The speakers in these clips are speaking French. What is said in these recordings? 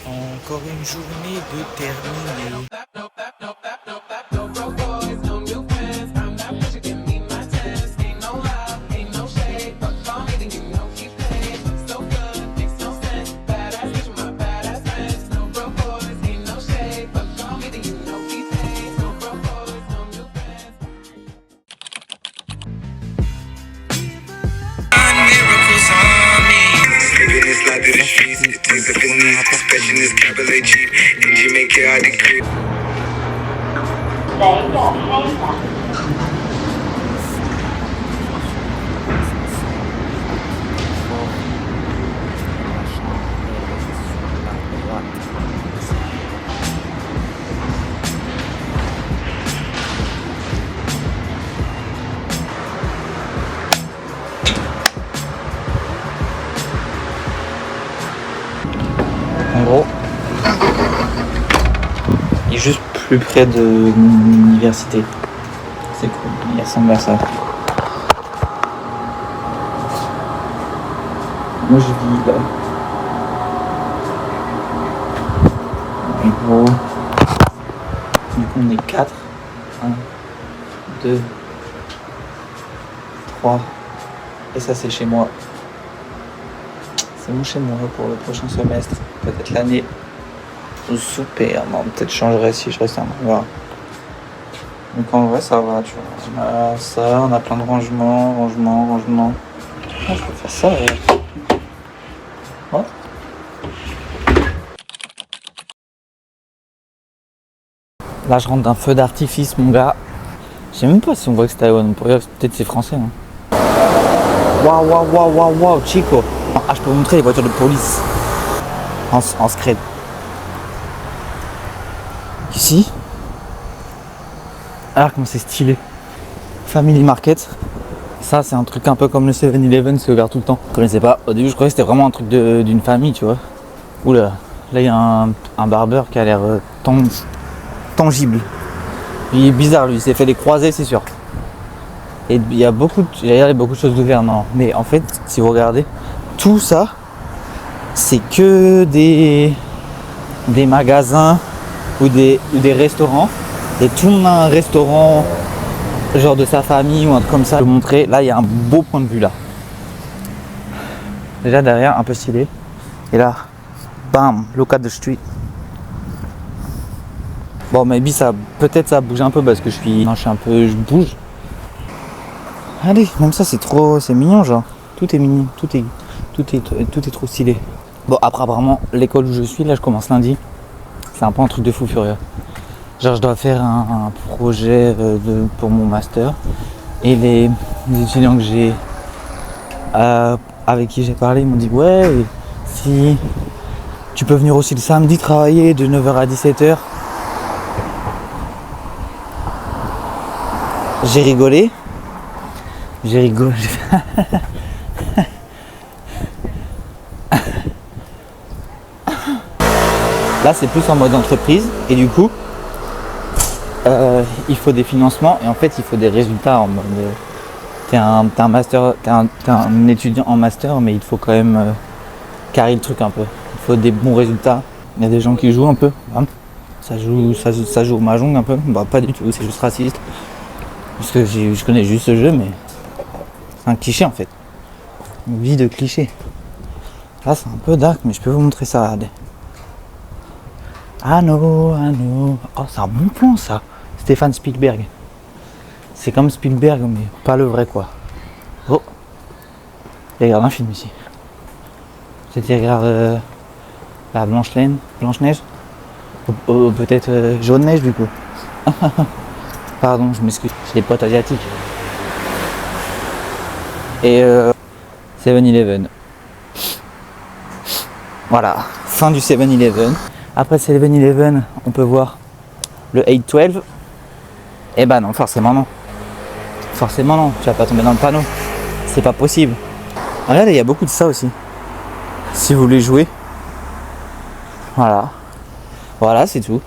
Encore une journée de terminée. En gros, il est juste plus près de mon université. C'est cool, il ressemble à ça. Moi je vis là. En gros, du coup on est 4. 1, 2, 3. Et ça c'est chez moi. C'est mon chez moi pour le prochain semestre. Peut-être l'année. Super, non, peut-être je changerais si je restais en Angleterre. Donc en vrai ça va, tu vois. On a ça, on a plein de rangements. Ah, je peux faire ça. What? Là je rentre d'un feu d'artifice mon gars. Je sais même pas si on voit que c'est Taïwan. On pourrait peut-être c'est français. Hein. Waouh, chico. Ah, je peux vous montrer les voitures de police en scred. Ici. Alors comment c'est stylé. Family Market. Ça c'est un truc un peu comme le 7-Eleven, c'est ouvert tout le temps. Je connaissais pas. Au début je croyais que c'était vraiment un truc d'une famille, tu vois. Oula. Là il y a un barbeur qui a l'air tangible. Il est bizarre lui, il s'est fait des croisés c'est sûr. Et il y a beaucoup de choses ouvertes, non. Mais en fait, si vous regardez, tout ça, c'est que des magasins ou des restaurants. Et tout le monde a un restaurant, genre de sa famille ou un truc comme ça. Je vais vous montrer, là il y a un beau point de vue là. Déjà derrière, un peu stylé. Et là, bam, look at the street. Bon, maybe peut-être ça bouge un peu parce que je bouge. Allez, même ça c'est mignon genre. Tout est mignon, tout est trop stylé. Bon après apparemment l'école où je suis là je commence lundi. C'est un peu un truc de fou furieux. Genre je dois faire un projet pour mon master. Et les étudiants que j'ai avec qui j'ai parlé ils m'ont dit ouais si tu peux venir aussi le samedi travailler de 9h à 17h. J'ai rigolé. Là c'est plus en mode entreprise et du coup il faut des financements et en fait il faut des résultats en mode t'es un étudiant en master mais il faut quand même carrer le truc un peu. Il faut des bons résultats. Il y a des gens qui jouent un peu. Hein. Ça joue au mahjong un peu. Bah pas du tout, c'est juste raciste. Parce que je connais juste ce jeu mais c'est un cliché en fait. Une vie de cliché. Là c'est un peu dark mais je peux vous montrer ça. Regardez. Ah non. Oh c'est un bon plan ça. Stéphane Spielberg. C'est comme Spielberg mais pas le vrai quoi. Oh. Il regarde un film ici. C'était regarde la Blanche-Neige. Ou peut-être Jaune-Neige du coup. Pardon, je m'excuse. J'ai des potes asiatiques. Et 7-Eleven. Voilà, fin du 7-Eleven. Après 7-Eleven, on peut voir le 8-12. Eh ben non, forcément non. Forcément non, tu vas pas tomber dans le panneau. C'est pas possible. Regardez, il y a beaucoup de ça aussi. Si vous voulez jouer. Voilà. Voilà, c'est tout.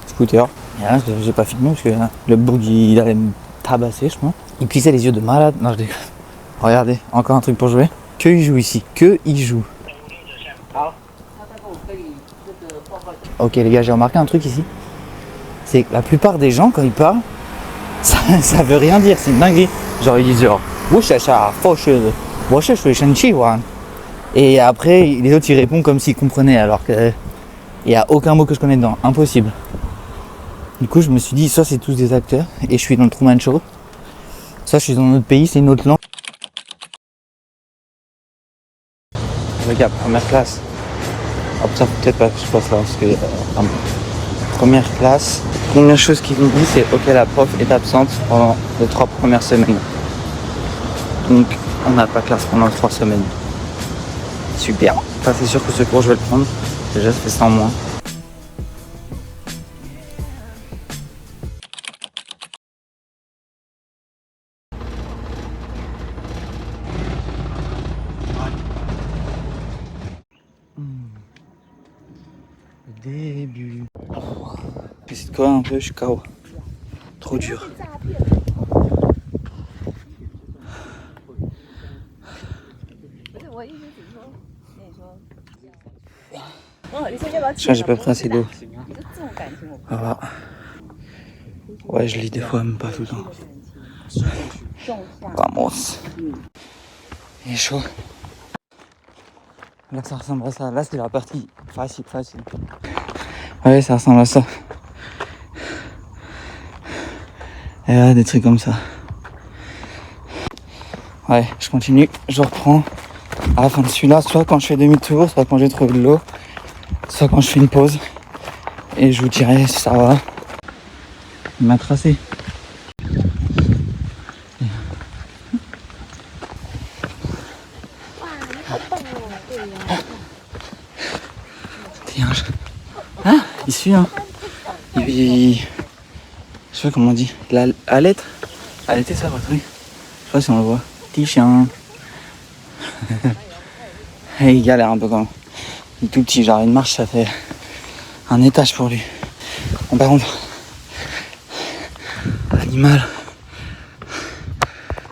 Scooter. Là, j'ai pas filmé parce que le bug il allait me tabasser, je pense. Il plissait les yeux de malade. Non, je déconne. Regardez, encore un truc pour jouer. Que il joue ici. Que il joue. Ok les gars, j'ai remarqué un truc ici. C'est que la plupart des gens quand ils parlent, ça veut rien dire, c'est une dinguerie. Genre ils disent genre et après les autres ils répondent comme s'ils comprenaient alors que il n'y a aucun mot que je connais dedans, impossible. Du coup je me suis dit soit c'est tous des acteurs et je suis dans le Truman Show, soit je suis dans un autre pays, c'est une autre langue. Regarde, première classe. Ah putain, peut-être pas que je passe là parce que première classe. Première chose qu'ils nous disent c'est ok la prof est absente pendant les 3 premières semaines. Donc on n'a pas classe pendant 3 semaines. Super. Enfin, c'est sûr que ce cours je vais le prendre. Déjà ça fait ça en moins. Le début. J'essaie de courir un peu, je suis KO. Trop dur. Je crois que j'ai pas pris assez d'eau. Voilà. Ouais, je lis des fois, même pas tout le temps. Vamos. Il est chaud. Là, ça ressemble à ça. Là, c'était la partie facile. Ouais, ça ressemble à ça. Et là, des trucs comme ça. Ouais, je continue, je reprends. À la fin de celui-là, soit quand je fais demi-tour, soit quand j'ai trouvé de l'eau, soit quand je fais une pause. Et je vous dirai si ça va. Il m'a tracé. Hein, il suit, hein. Je sais pas comment on dit. La allette. Allaiter, ça va, oui. Je sais pas si on le voit. Petit chien. Et il galère un peu quand même. Il est tout petit, genre une marche, ça fait un étage pour lui. Bon, par contre, animal,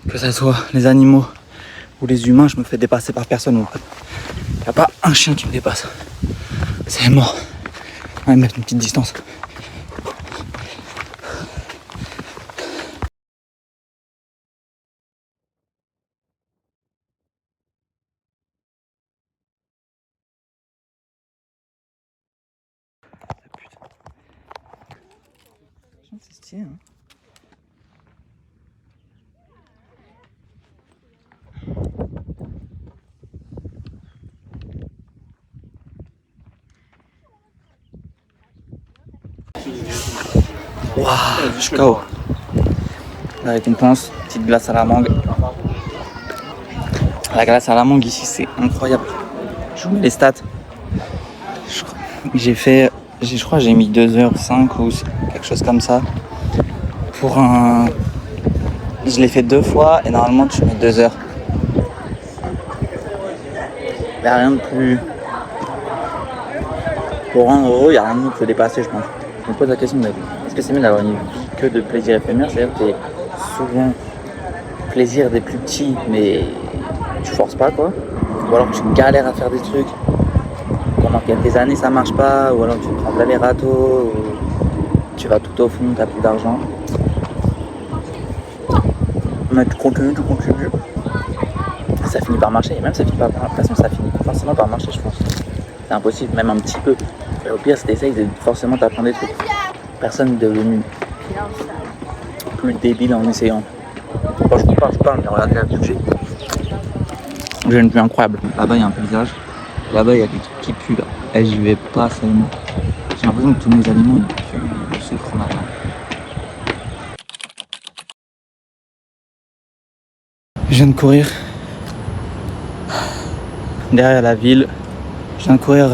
que ça soit les animaux ou les humains, je me fais dépasser par personne. Il n'y a pas un chien qui me dépasse. C'est mort. On va mettre une petite distance. C'est stylé, hein. Waouh, je suis KO. La récompense, petite glace à la mangue. La glace à la mangue ici, c'est incroyable. Je vous mets les stats. Je crois que j'ai mis 2h05 ou quelque chose comme ça. Pour un... Je l'ai fait 2 fois et normalement tu mets 2 heures. Il n'y a rien de plus... Pour 1 euro, il n'y a rien de mieux qu'il faut dépasser, je pense. Je me pose la question de est-ce que c'est mieux d'avoir une vie que de plaisir éphémère? C'est-à-dire que t'es souvent plaisir des plus petits, mais tu forces pas, quoi. Ou alors tu galères à faire des trucs. Pendant quelques années ça marche pas, ou alors tu prends plein les râteaux, ou tu vas tout au fond, t'as plus d'argent. Mais tu continues, ça finit par marcher, et même ça finit par... De toute façon ça finit forcément par marcher, je pense. C'est impossible, même un petit peu. Et au pire, si t'essayes, forcément t'apprends des trucs. Personne n'est devenu plus débile en essayant. Quand je parle, mais regardez la vue que j'ai. J'ai une vue incroyable. Là-bas, il y a un paysage. Là-bas, il y a des trucs qui puent, là. Et j'y vais pas seulement. J'ai l'impression que tous mes aliments, ils puent le sucre maintenant. Je viens de courir derrière la ville. Je viens de courir...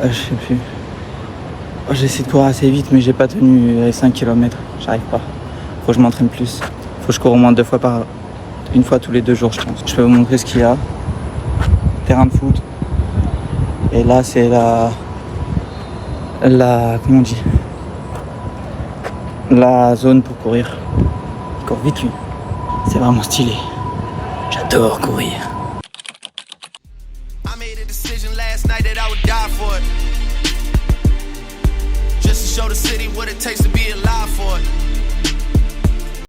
je sais plus. Oh, j'ai essayé de courir assez vite, mais j'ai pas tenu les 5 km. J'arrive pas. Faut que je m'entraîne plus. Faut que je cours au moins 2 fois une fois tous les 2 jours, je pense. Je vais vous montrer ce qu'il y a. Terrain de foot. Et là, c'est la... Comment on dit? La zone pour courir. Il court vite, lui. C'est vraiment stylé. J'adore courir. I made a decision last night that I would die for it. Just to show the city what it takes to be